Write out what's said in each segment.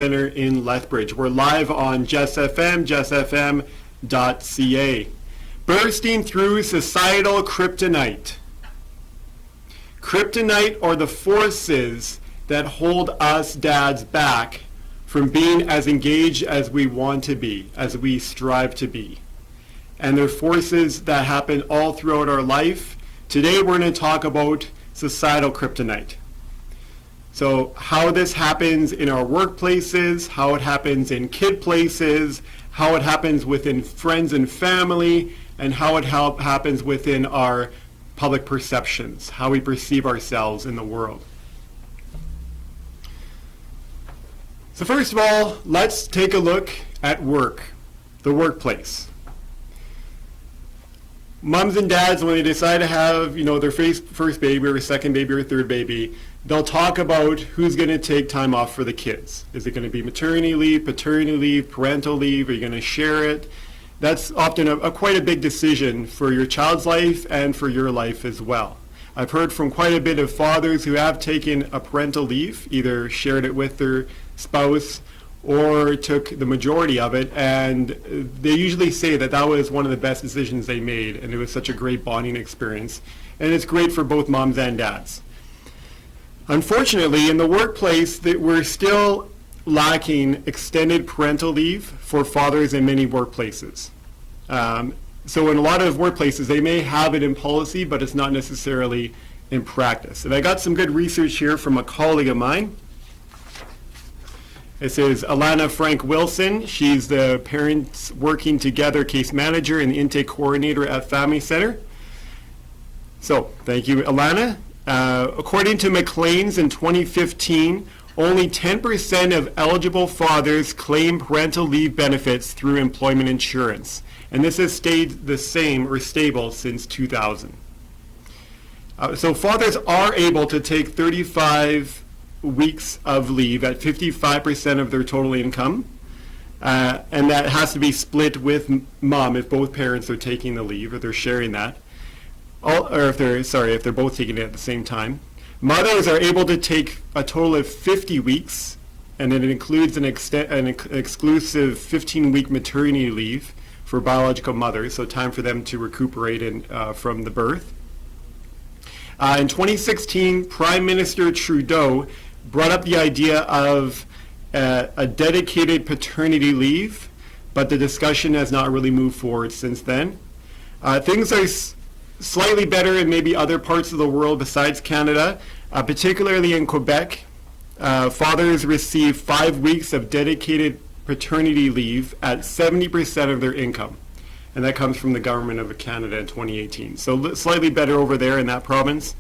Center in Lethbridge. We're live on Jess FM, jessfm.ca. Bursting through societal kryptonite. Kryptonite are the forces that hold us dads back from being as engaged as we want to be, as we strive to be. And they're forces that happen all throughout our life. Today we're going to talk about societal kryptonite. So how this happens in our workplaces, how it happens in kid places, how it happens within friends and family, and how it happens within our public perceptions, how we perceive ourselves in the world. So first of all, let's take a look at work, the workplace. Moms and dads, when they decide to have, their first baby or second baby or third baby, they'll talk about who's going to take time off for the kids. Is it going to be maternity leave, paternity leave, parental leave? Are you going to share it? That's often quite a big decision for your child's life and for your life as well. I've heard from quite a bit of fathers who have taken a parental leave, either shared it with their spouse or took the majority of it, and they usually say that that was one of the best decisions they made, and it was such a great bonding experience. And it's great for both moms and dads. Unfortunately, in the workplace, we're still lacking extended parental leave for fathers in many workplaces. So in a lot of workplaces, they may have it in policy, but it's not necessarily in practice. And I got some good research here from a colleague of mine. This is Alana Frank Wilson. She's the Parents Working Together case manager and the intake coordinator at Family Center. So, thank you, Alana. According to Maclean's in 2015, only 10% of eligible fathers claim parental leave benefits through employment insurance. And this has stayed the same or stable since 2000. So fathers are able to take 35 weeks of leave at 55% of their total income. And that has to be split with mom if both parents are taking the leave or they're sharing that. If they're both taking it at the same time. Mothers are able to take a total of 50 weeks, and it includes an exclusive 15-week maternity leave for biological mothers, so time for them to recuperate from the birth. In 2016, Prime Minister Trudeau brought up the idea of a dedicated paternity leave, but the discussion has not really moved forward since then. Things are slightly better in maybe other parts of the world besides Canada, particularly in Quebec. Fathers receive 5 weeks of dedicated paternity leave at 70% of their income. And that comes from the government of Canada in 2018. So slightly better over there in that province.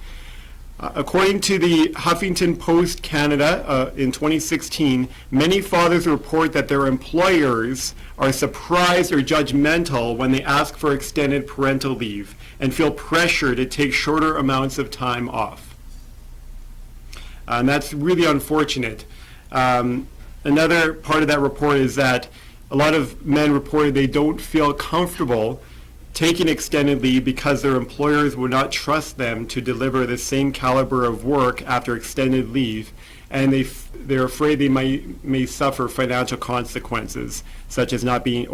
According to the Huffington Post Canada in 2016, many fathers report that their employers are surprised or judgmental when they ask for extended parental leave and feel pressure to take shorter amounts of time off. And that's really unfortunate. Another part of that report is that a lot of men reported they don't feel comfortable taking extended leave because their employers would not trust them to deliver the same caliber of work after extended leave, and they're afraid they may suffer financial consequences, such as not being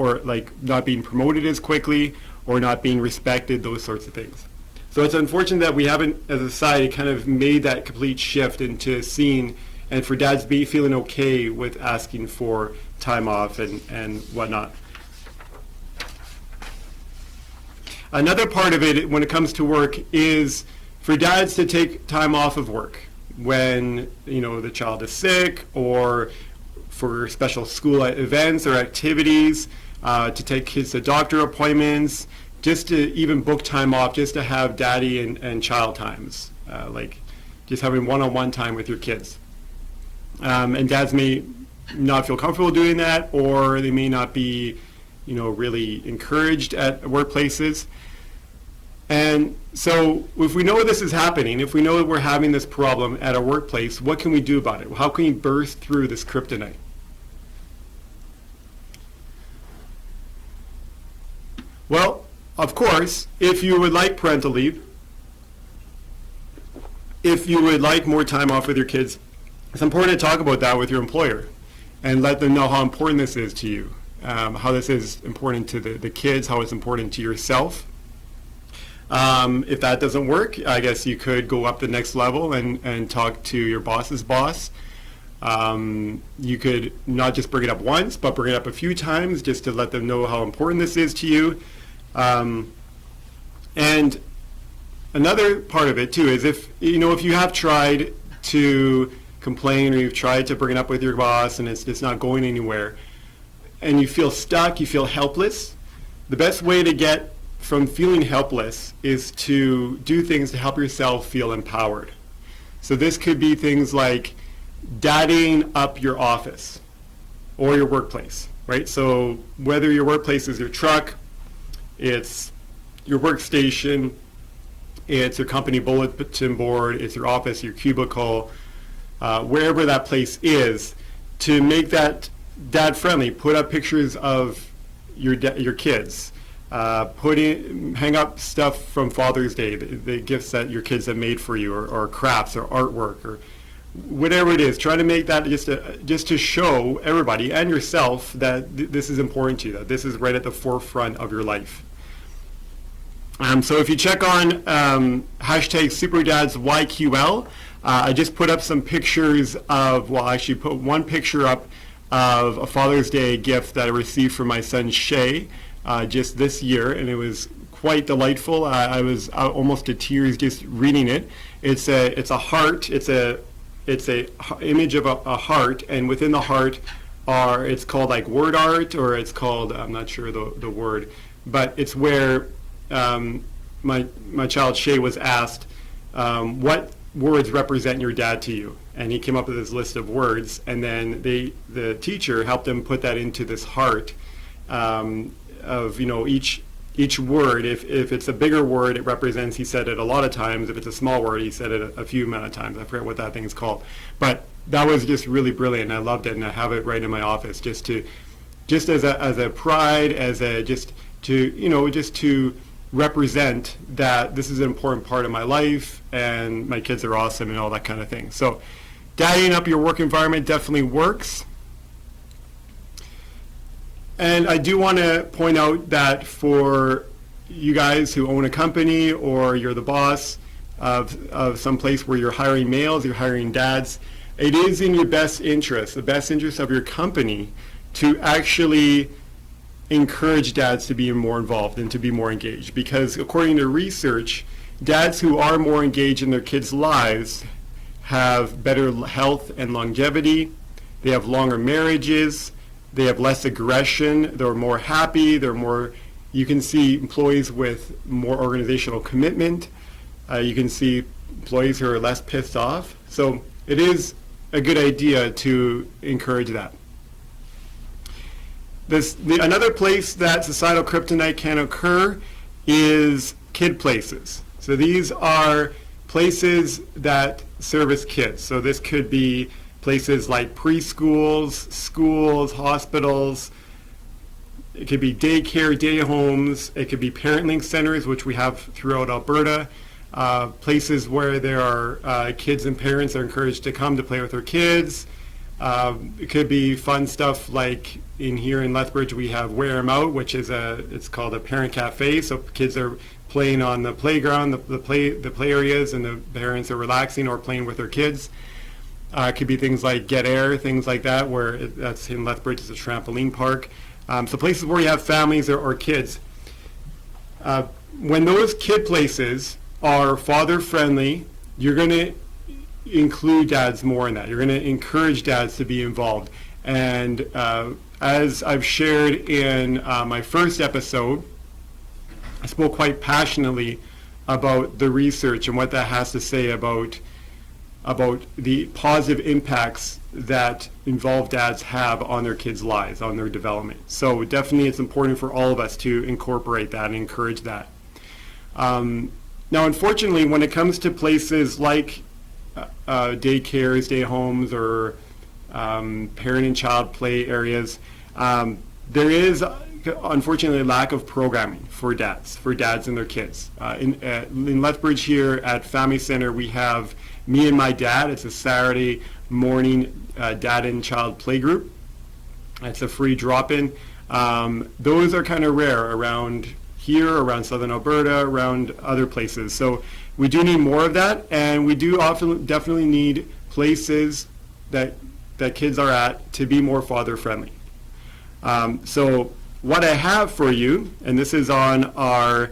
promoted as quickly or not being respected, those sorts of things. So it's unfortunate that we haven't, as a society, kind of made that complete shift into seeing, and for dads feeling okay with asking for time off and whatnot. Another part of it when it comes to work is for dads to take time off of work when the child is sick or for special school events or activities, to take kids to doctor appointments, just to even book time off just to have daddy and child times, like just having one-on-one time with your kids. And dads may not feel comfortable doing that, or they may not be really encouraged at workplaces. And so if we know this is happening, if we know that we're having this problem at our workplace, what can we do about it? How can we burst through this kryptonite? Well, of course, if you would like parental leave, if you would like more time off with your kids, it's important to talk about that with your employer. and let them know how important this is to you, how this is important to the kids, how it's important to yourself. If that doesn't work, I guess you could go up the next level and talk to your boss's boss. You could not just bring it up once, but bring it up a few times just to let them know how important this is to you. And another part of it too is if you have tried to complain or you've tried to bring it up with your boss and it's not going anywhere, and you feel stuck, you feel helpless, the best way to get from feeling helpless is to do things to help yourself feel empowered. So this could be things like daddying up your office or your workplace, right? So whether your workplace is your truck, it's your workstation, it's your company bulletin board, it's your office, your cubicle, wherever that place is, to make that dad friendly. Put up pictures of your kids. Hang up stuff from Father's Day, the gifts that your kids have made for you, or crafts or artwork or whatever it is. Try to make that just to show everybody and yourself that this is important to you, that this is right at the forefront of your life. So if you check on hashtag SuperDadsYQL, I just put up some pictures of, well, I actually put one picture up of a Father's Day gift that I received from my son Shay just this year, and it was quite delightful. I was almost to tears just reading it. It's a heart. It's a image of a heart, and within the heart it's called like word art, or it's called, I'm not sure the word, but it's where my child Shay was asked, what words represent your dad to you? And he came up with this list of words, and then the teacher helped him put that into this heart of each word. If it's a bigger word, it represents, he said it a lot of times. If it's a small word, he said it a few amount of times. I forget what that thing's called. But that was just really brilliant. I loved it, and I have it right in my office just as a pride, just to represent that this is an important part of my life and my kids are awesome and all that kind of thing. So daddying up your work environment definitely works. And I do want to point out that for you guys who own a company, or you're the boss of some place where you're hiring males, you're hiring dads, it is in your best interest, the best interest of your company, to actually encourage dads to be more involved and to be more engaged. Because according to research, dads who are more engaged in their kids' lives have better health and longevity, they have longer marriages, they have less aggression, they're more happy, you can see employees with more organizational commitment, you can see employees who are less pissed off. So it is a good idea to encourage that. Another place that societal kryptonite can occur is kid places. So these are places that service kids. So this could be places like preschools, schools, hospitals. It could be daycare, day homes. It could be parenting centers, which we have throughout Alberta. Places where there are kids and parents are encouraged to come to play with their kids. It could be fun stuff like here in Lethbridge we have Wear 'em Out, which is it's called a parent cafe. So kids are playing on the playground, the play areas, and the parents are relaxing or playing with their kids. It could be things like Get Air, things like that, that's in Lethbridge. It's a trampoline park. So places where you have families or kids. When those kid places are father-friendly, you're going to include dads more in that. You're going to encourage dads to be involved. And as I've shared in my first episode, I spoke quite passionately about the research and what that has to say about the positive impacts that involved dads have on their kids' lives, on their development. So definitely it's important for all of us to incorporate that and encourage that. Now, unfortunately, when it comes to places like daycares, day homes, or parent and child play areas, there is unfortunately a lack of programming for dads and their kids. In Lethbridge here at Family Center, we have Me and My Dad. It's a Saturday morning dad and child play group. It's a free drop-in. Those are kind of rare around here, around southern Alberta, around other places. So we do need more of that, and we do often definitely need places that kids are at to be more father-friendly. So what I have for you, and this is on our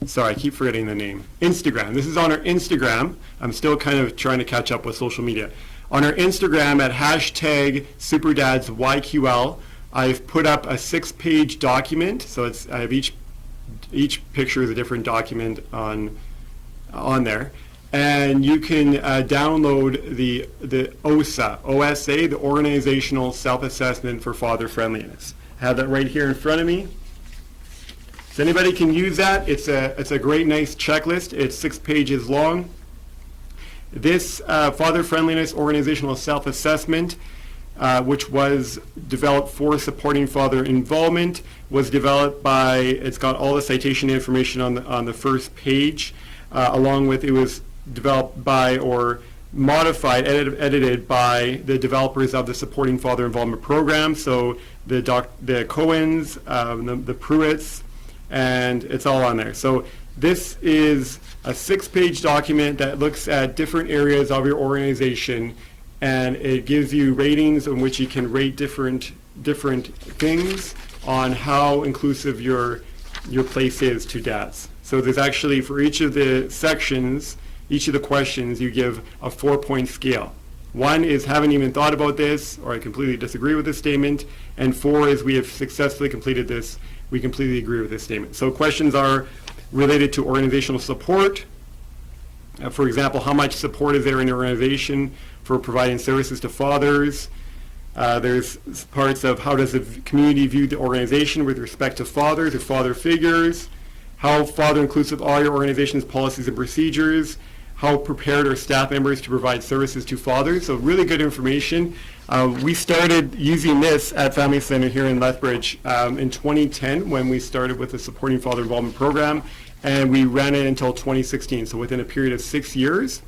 sorry, I keep forgetting the name, Instagram. This is on our Instagram. I'm still kind of trying to catch up with social media. On our Instagram at #SuperDadsYQL, I've put up a 6-page document. So I have each picture is a different document on there. And you can download the OSA, the Organizational Self-Assessment for Father Friendliness. I have that right here in front of me. So anybody can use that. It's a great, nice checklist. It's 6 pages long. This Father Friendliness Organizational Self-Assessment, which was developed for supporting father involvement, was developed by, it's got all the citation information on the first page, along with, it was developed by or modified, edited by the developers of the Supporting Father Involvement Program, so the Cohens, the Pruitts, and it's all on there. So this is a 6-page document that looks at different areas of your organization, and it gives you ratings in which you can rate different things on how inclusive your place is to dads. So there's actually, for each of the sections, each of the questions, you give a 4-point scale. 1 is haven't even thought about this, or I completely disagree with this statement, and 4 is we have successfully completed this, we completely agree with this statement. So questions are related to organizational support. For example, how much support is there in your organization for providing services to fathers? There's parts of how does the community view the organization with respect to fathers or father figures? How father inclusive are your organization's policies and procedures? How prepared are staff members to provide services to fathers? So really good information. We started using this at Family Center here in Lethbridge in 2010 when we started with the Supporting Father Involvement Program, and we ran it until 2016, so within a period of 6 years.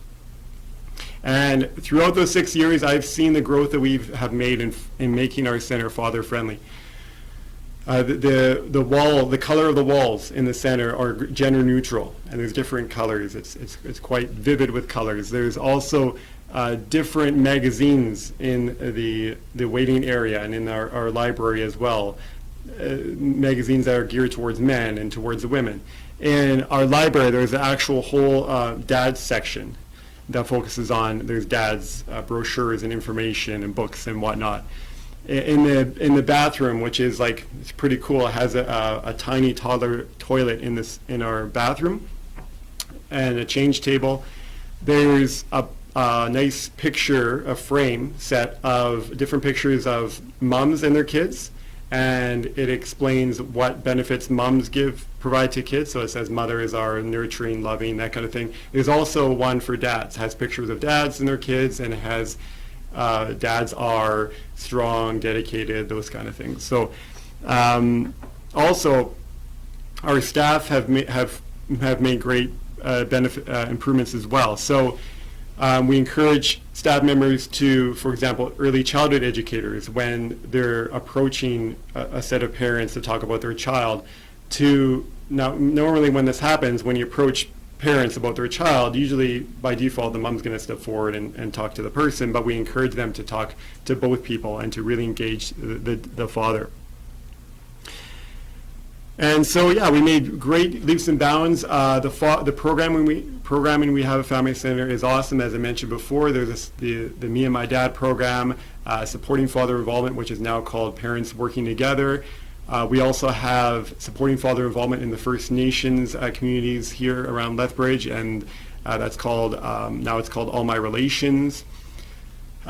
And throughout those 6 years, I've seen the growth that we have made in making our center father friendly. The color of the walls in the center are gender neutral, and there's different colors. It's quite vivid with colors. There's also different magazines in the waiting area and in our library as well. Magazines that are geared towards men and towards the women. In our library, there's an actual whole dads section that focuses on, there's dads brochures and information and books and whatnot. In the bathroom, which is like, it's pretty cool, it has a tiny toddler toilet in our bathroom and a change table. There's a nice picture, a frame set of different pictures of moms and their kids, and it explains what benefits moms provide to kids. So it says mothers are nurturing, loving, that kind of thing. There's also one for dads, it has pictures of dads and their kids, and it has dads are strong, dedicated, those kind of things. So also our staff have made great improvements as well. So we encourage staff members to, for example, early childhood educators, when they're approaching a set of parents to talk about their child, to now normally when this happens, when you approach parents about their child, usually by default the mom's going to step forward and talk to the person, but we encourage them to talk to both people and to really engage the father. And so, yeah, we made great leaps and bounds. The programming we have at Family Center is awesome. As I mentioned before, there's the Me and My Dad program, Supporting Father Involvement, which is now called Parents Working Together. We also have Supporting Father Involvement in the First Nations communities here around Lethbridge, and that's called, now it's called All My Relations.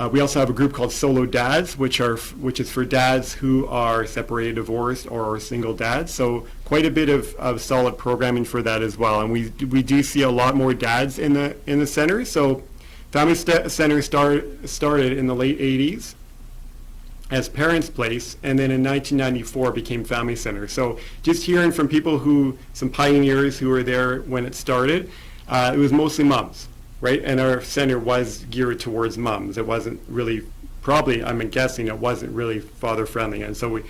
We also have a group called Solo Dads, which is for dads who are separated, divorced, or single dads. So quite a bit of solid programming for that as well. And we do see a lot more dads in the center. So Family Center started in the late 80s as Parents Place, and then in 1994 became Family Center. So just hearing from people some pioneers who were there when it started, it was mostly moms. right? And our center was geared towards moms. It wasn't really, probably, I'm guessing, it wasn't really father friendly. And so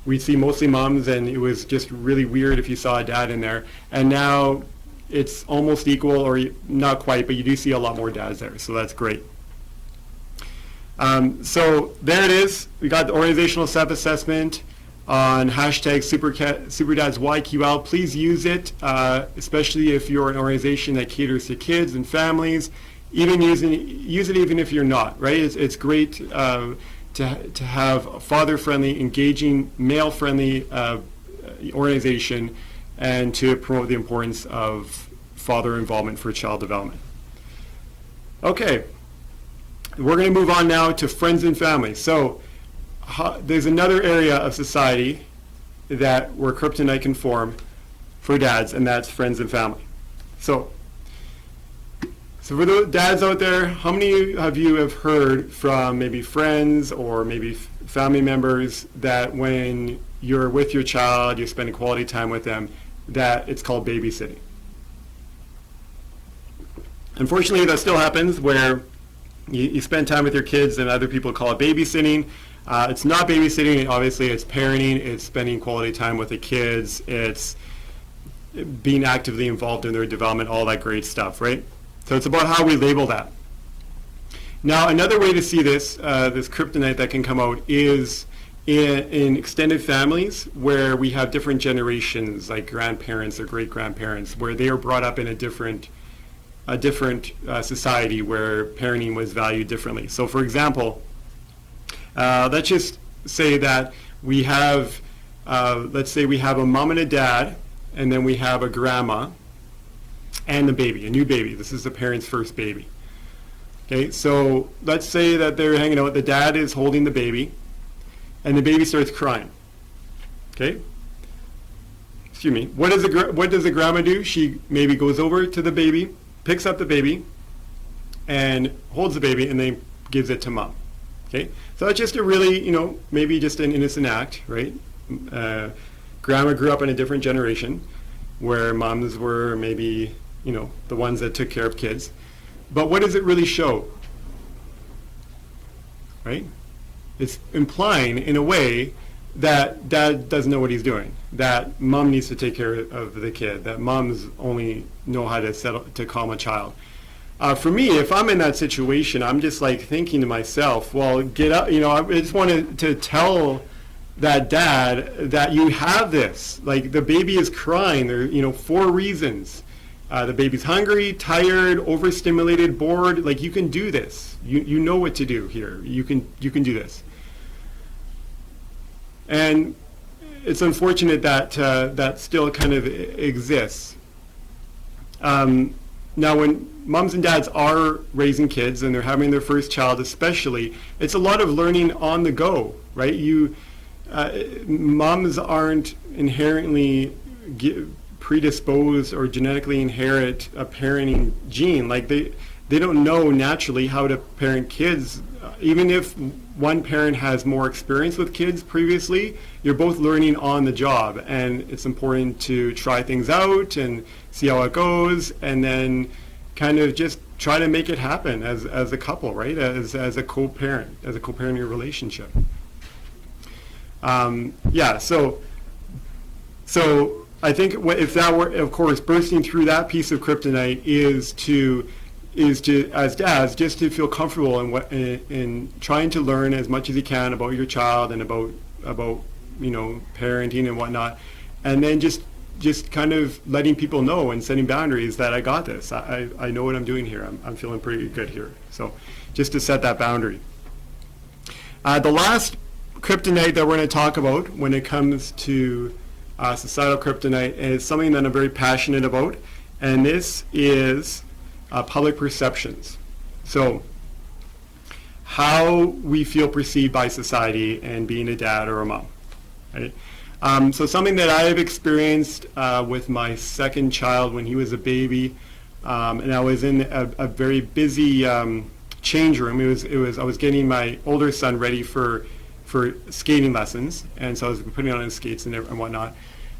we'd see mostly moms, and it was just really weird if you saw a dad in there. And now it's almost equal, or not quite, but you do see a lot more dads there, so that's great. So there it is. We got the organizational self-assessment on hashtag SuperDadsYQL. Please use it, especially if you're an organization that caters to kids and families. Use it even if you're not, right? It's great to have father-friendly, engaging, male-friendly organization, and to promote the importance of father involvement for child development. Okay, we're going to move on now to friends and family. So there's another area of society where Kryptonite can form for dads, and that's friends and family. So for the dads out there, how many of you have heard from maybe friends or maybe family members that when you're with your child, you're spending quality time with them, that it's called babysitting? Unfortunately, that still happens where you spend time with your kids and other people call it babysitting. It's not babysitting, obviously it's parenting, it's spending quality time with the kids, it's being actively involved in their development, all that great stuff, right? So it's about how we label that. Now, another way to see this Kryptonite that can come out is in extended families where we have different generations, like grandparents or great-grandparents, where they are brought up in a different society where parenting was valued differently. So for example, let's just say that we have, let's say we have a mom and a dad, and then we have a grandma and the baby, a new baby. This is the parent's first baby. Okay, so let's say that they're hanging out, the dad is holding the baby, and the baby starts crying. Okay? Excuse me. What does the grandma do? She maybe goes over to the baby, picks up the baby, and holds the baby, and then gives it to mom. Okay? So that's just a really, maybe just an innocent act, right? Grandma grew up in a different generation where moms were maybe, the ones that took care of kids. But what does it really show? Right? It's implying, in a way, that dad doesn't know what he's doing, that mom needs to take care of the kid, that moms only know how to calm a child. For me, if I'm in that situation, I'm just like thinking to myself, well, get up, I just wanted to tell that dad that you have this. Like, the baby is crying, there, 4 reasons. The baby's hungry, tired, overstimulated, bored. Like, you can do this. You know what to do here. You can do this. And it's unfortunate that that still kind of exists. Now, when moms and dads are raising kids and they're having their first child especially, it's a lot of learning on the go, right? Moms aren't inherently predisposed or genetically inherit a parenting gene. Like, they don't know naturally how to parent kids. Even if one parent has more experience with kids previously, you're both learning on the job, and it's important to try things out and see how it goes, and then kind of just try to make it happen as a couple, right? As a co-parent, as a co-parenting relationship. So I think if that were, of course, bursting through that piece of Kryptonite is to as dads just to feel comfortable in trying to learn as much as you can about your child and about parenting and whatnot, and then just kind of letting people know and setting boundaries that I got this. I know what I'm doing here. I'm feeling pretty good here. So just to set that boundary. The last Kryptonite that we're going to talk about when it comes to societal Kryptonite is something that I'm very passionate about, and this is public perceptions. So how we feel perceived by society and being a dad or a mom, right? So something that I have experienced with my second child when he was a baby, and I was in a very busy change room. I was getting my older son ready for skating lessons, and so I was putting on his skates and whatnot.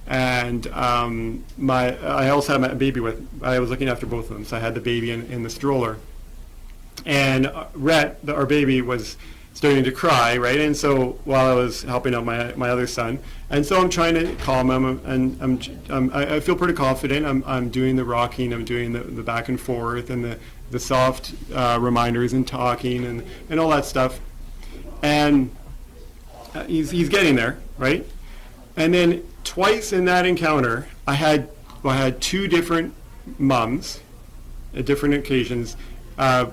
And I also had my baby I was looking after both of them, so I had the baby in the stroller. And Rhett, our baby, was starting to cry, right? And so while I was helping out my other son, and so I'm trying to calm him, and I feel pretty confident. I'm doing the rocking, I'm doing the back and forth, and the soft reminders and talking and all that stuff. And he's getting there, right? And then twice in that encounter, I had two different mums at different occasions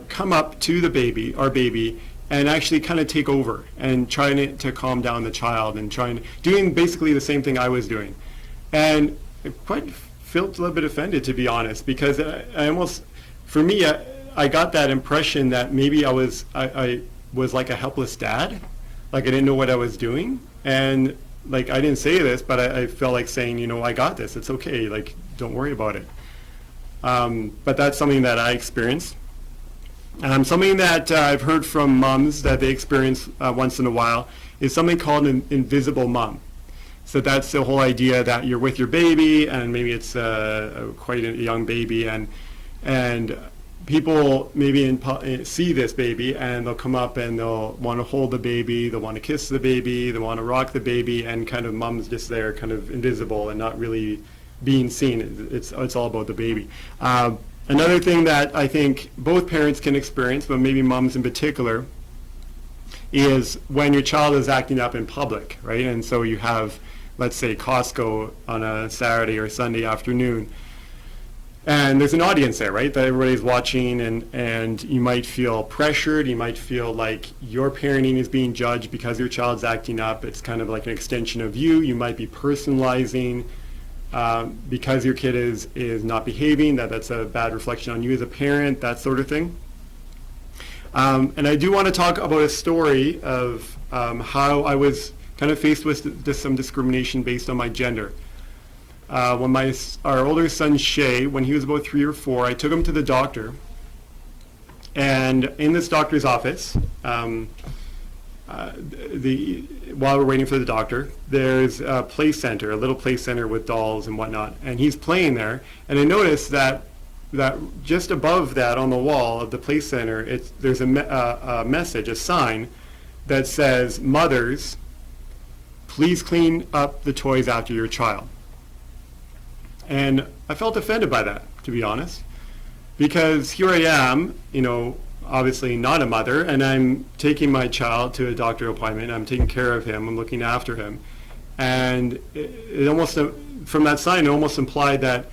come up to our baby, and actually kind of take over and trying to calm down the child and doing basically the same thing I was doing. And I quite felt a little bit offended, to be honest, because I almost, for me, I got that impression that maybe I was like a helpless dad, like I didn't know what I was doing. And like, I didn't say this, but I felt like saying, I got this, it's okay, like, don't worry about it. But that's something that I experienced. Something that I've heard from moms that they experience once in a while is something called an invisible mom. So that's the whole idea that you're with your baby, and maybe it's quite a young baby, and people maybe see this baby, and they'll come up and they'll want to hold the baby, they'll want to kiss the baby, they want to rock the baby, and kind of mom's just there, kind of invisible and not really being seen. It's all about the baby. Another thing that I think both parents can experience, but maybe moms in particular, is when your child is acting up in public, right? And so you have, let's say, Costco on a Saturday or Sunday afternoon, and there's an audience there, right, that everybody's watching, and you might feel pressured, you might feel like your parenting is being judged because your child's acting up. It's kind of like an extension of you. You might be personalizing because your kid is not behaving, that's a bad reflection on you as a parent, that sort of thing. And I do want to talk about a story of how I was kind of faced with some discrimination based on my gender. When our older son Shay, when he was about 3 or 4, I took him to the doctor, and in this doctor's office, while we're waiting for the doctor, there's a play center, a little play center with dolls and whatnot, and he's playing there. And I noticed that just above that on the wall of the play center, there's a message, a sign that says, "Mothers, please clean up the toys after your child." And I felt offended by that, to be honest, because here I am, obviously not a mother, and I'm taking my child to a doctor appointment. I'm taking care of him. I'm looking after him. And it almost, from that sign, it almost implied that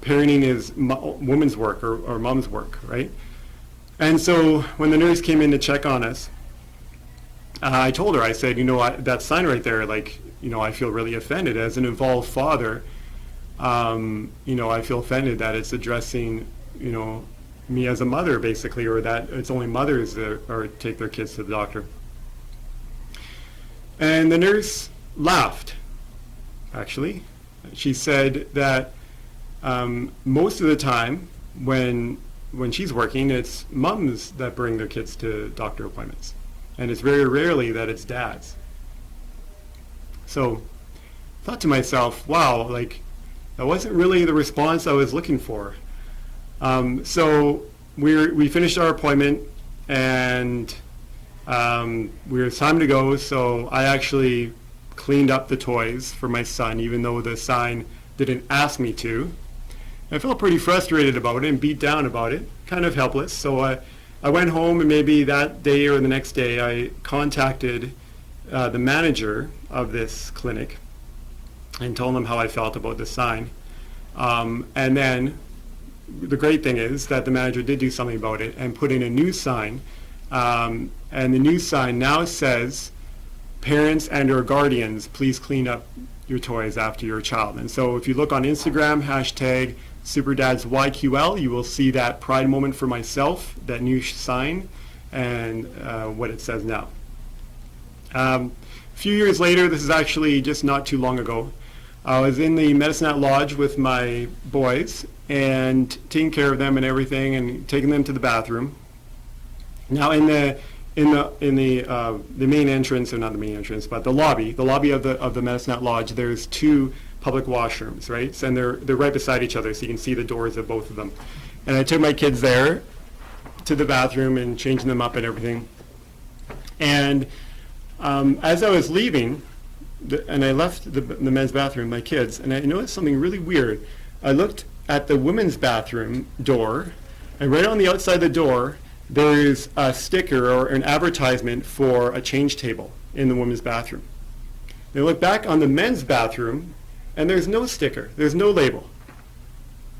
parenting is woman's work or mom's work, right? And so when the nurse came in to check on us, I told her, I said, that sign right there, I feel really offended. As an involved father, I feel offended that it's addressing, me as a mother, basically, or that it's only mothers that take their kids to the doctor. And the nurse laughed, actually. She said that most of the time when she's working, it's moms that bring their kids to doctor appointments. And it's very rarely that it's dads. So I thought to myself, wow, that wasn't really the response I was looking for. So we finished our appointment, and it's time to go. So I actually cleaned up the toys for my son, even though the sign didn't ask me to. I felt pretty frustrated about it and beat down about it, kind of helpless. So I went home, and maybe that day or the next day I contacted the manager of this clinic and told him how I felt about the sign. And then the great thing is that the manager did do something about it and put in a new sign. And the new sign now says, "Parents and or guardians, please clean up your toys after your child." And so if you look on Instagram, hashtag SuperDadsYQL, you will see that pride moment for myself, that new sign, and what it says now. A few years later, this is actually just not too long ago, I was in the Medicine Hat Lodge with my boys and taking care of them and everything, and taking them to the bathroom. Now in the main entrance, or not the main entrance, but the lobby of the Medicine Hat Lodge, there's 2 public washrooms, right? So, and they're right beside each other, so you can see the doors of both of them. And I took my kids there to the bathroom and changing them up and everything. And as I was leaving, and I left the men's bathroom, my kids, and I noticed something really weird. I looked at the women's bathroom door, and right on the outside the door, there's a sticker or an advertisement for a change table in the women's bathroom. And I look back on the men's bathroom, and there's no sticker, there's no label.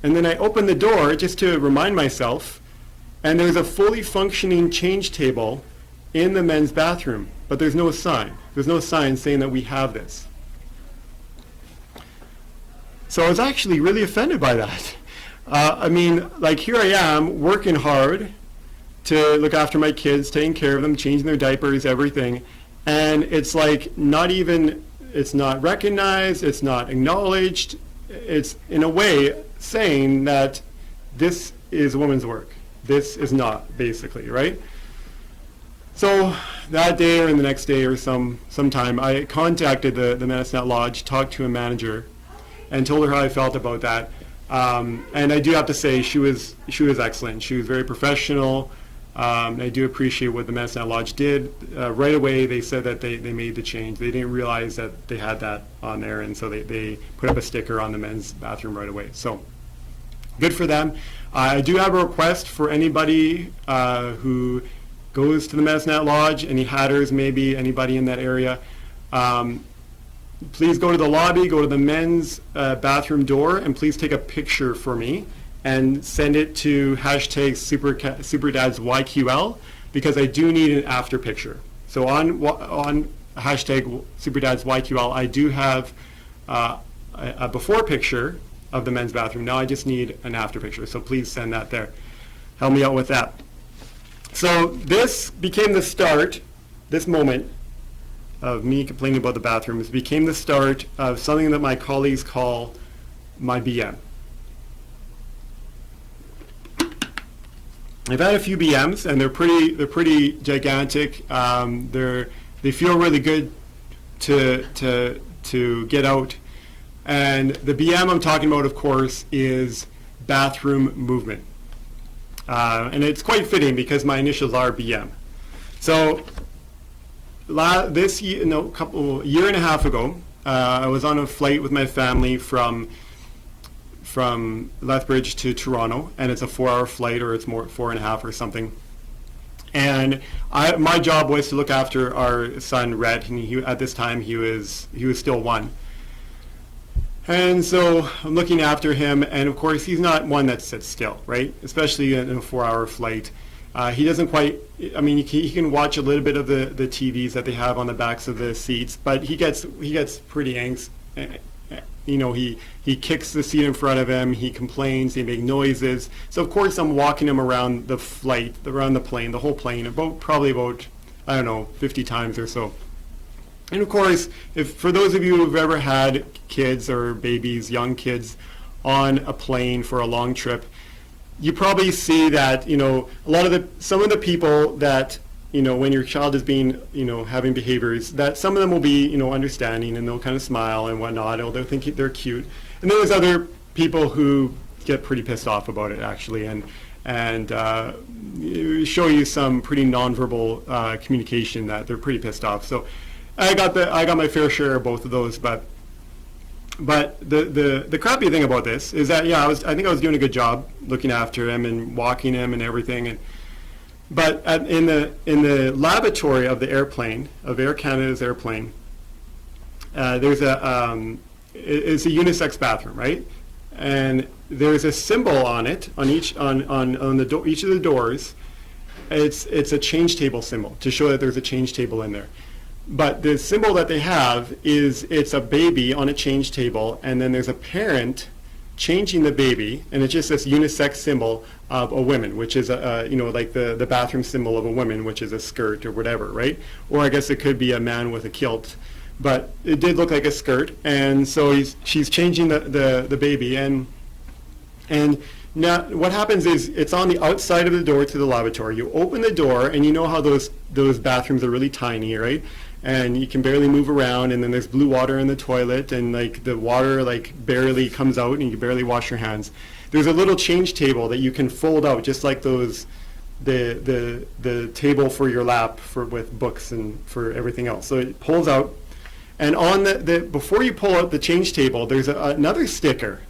And then I open the door just to remind myself, and there's a fully functioning change table in the men's bathroom, but there's no sign. There's no sign saying that we have this. So I was actually really offended by that. I mean, like, here I am working hard to look after my kids, taking care of them, changing their diapers, everything, and it's like it's not recognized, it's not acknowledged. It's in a way saying that this is women's work. This is not, basically, right? So that day or the next day or sometime, I contacted the Medicine Lodge, talked to a manager, and told her how I felt about that. And I do have to say, she was excellent. She was very professional. I do appreciate what the Medicine Lodge did. Right away, they said that they made the change. They didn't realize that they had that on there, and so they put up a sticker on the men's bathroom right away. So good for them. I do have a request for anybody who goes to the Medicine Lodge, any hatters, maybe anybody in that area. Please go to the lobby, go to the men's bathroom door, and please take a picture for me and send it to hashtag SuperDadsYQL, because I do need an after picture. So on hashtag SuperDadsYQL, I do have a before picture of the men's bathroom. Now I just need an after picture, so please send that there. Help me out with that. So this became the start, this moment of me complaining about the bathrooms became the start of something that my colleagues call my BM. I've had a few BMs, and they're pretty gigantic. They feel really good to get out. And the BM I'm talking about, of course, is bathroom movement. And it's quite fitting because my initials are BM. So this year, year and a half ago, I was on a flight with my family from Lethbridge to Toronto, and it's a 4-hour flight, or it's more 4.5 or something. And my job was to look after our son Rhett, and at this time he was still 1. And so I'm looking after him, and of course he's not one that sits still, right? Especially in a 4-hour flight. He doesn't quite, I mean, he can watch a little bit of the TVs that they have on the backs of the seats, but he gets pretty angst. You know, he kicks the seat in front of him, he complains, he makes noises. So of course I'm walking him around the flight, around the plane, the whole plane, probably about, I don't know, 50 times or so. And of course, for those of you who've ever had kids or babies, young kids, on a plane for a long trip, you probably see that, you know, some of the people that, you know, when your child is being, you know, having behaviors, that some of them will be, you know, understanding, and they'll kind of smile and whatnot, or they'll think they're cute. And then there's other people who get pretty pissed off about it, actually, and show you some pretty nonverbal communication that they're pretty pissed off. So I got my fair share of both of those, but the crappy thing about this is that, yeah, I think I was doing a good job looking after him and walking him and everything, but in the lavatory of the airplane, of Air Canada's airplane, there's it's a unisex bathroom, right? And there's a symbol on it, on each each of the doors. It's a change table symbol to show that there's a change table in there. But the symbol that they have it's a baby on a change table, and then there's a parent changing the baby, and it's just this unisex symbol of a woman, which is like the bathroom symbol of a woman, which is a skirt or whatever, right? Or I guess it could be a man with a kilt, but it did look like a skirt. And so she's changing the baby, and Now, what happens is it's on the outside of the door to the lavatory. You open the door, and you know how those bathrooms are really tiny, right? And you can barely move around, and then there's blue water in the toilet, and like the water like barely comes out, and you can barely wash your hands. There's a little change table that you can fold out, just like those the table for your lap with books and for everything else. So it pulls out, and on the before you pull out the change table, there's another sticker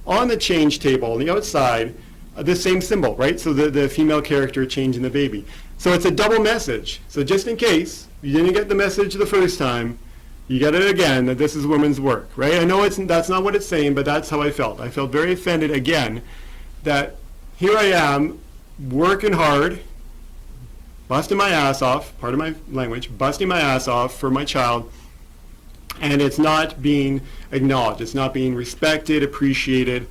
on the change table on the outside, the same symbol, right? So the female character changing the baby. So it's a double message. So just in case you didn't get the message the first time, you get it again, that this is women's work, right? I know that's not what it's saying, but that's how I felt. I felt very offended again that here I am working hard, busting my ass off, pardon my language, busting my ass off for my child, and it's not being acknowledged. It's not being respected, appreciated.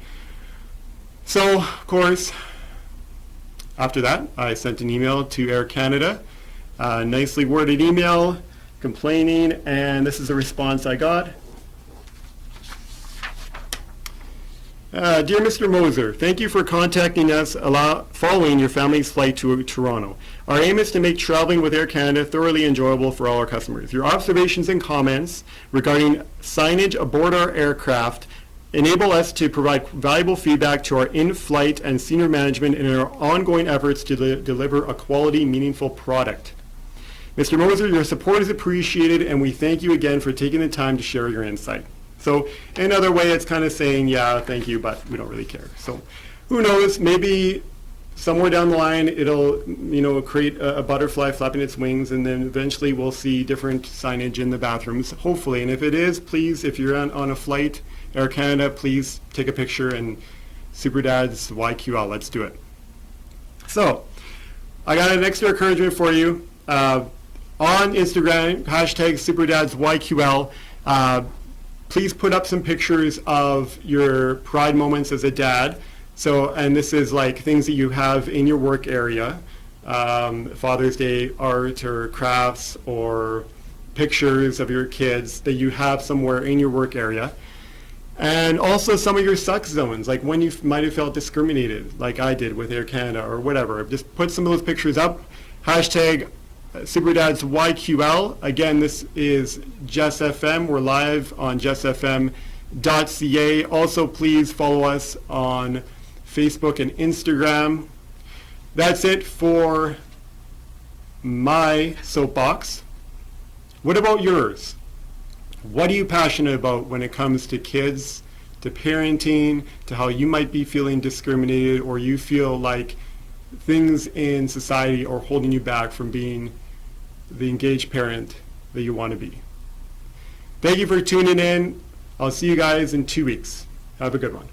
So, of course, after that, I sent an email to Air Canada, a nicely worded email complaining, and this is the response I got. Dear Mr. Moser, thank you for contacting us following your family's flight to Toronto. Our aim is to make traveling with Air Canada thoroughly enjoyable for all our customers. Your observations and comments regarding signage aboard our aircraft enable us to provide valuable feedback to our in-flight and senior management in our ongoing efforts to deliver a quality, meaningful product. Mr. Moser, your support is appreciated, and we thank you again for taking the time to share your insight. So in another way, it's kind of saying, yeah, thank you, but we don't really care. So who knows, maybe somewhere down the line, it'll create a butterfly flapping its wings, and then eventually we'll see different signage in the bathrooms, hopefully. And if it is, please, if you're on a flight, Air Canada, please take a picture and Superdad's YQL, let's do it. So I got an extra encouragement for you. On Instagram, hashtag Superdad's YQL. Please put up some pictures of your pride moments as a dad. So, and this is like things that you have in your work area, Father's Day art or crafts or pictures of your kids that you have somewhere in your work area. And also some of your suck zones, like when you might have felt discriminated, like I did with Air Canada or whatever. Just put some of those pictures up. Hashtag Superdad's YQL. Again, this is Jess FM. We're live on jessfm.ca. Also, please follow us on Facebook and Instagram. That's it for my soapbox. What about yours? What are you passionate about when it comes to kids, to parenting, to how you might be feeling discriminated, or you feel like things in society are holding you back from being the engaged parent that you want to be? Thank you for tuning in. I'll see you guys in 2 weeks. Have a good one.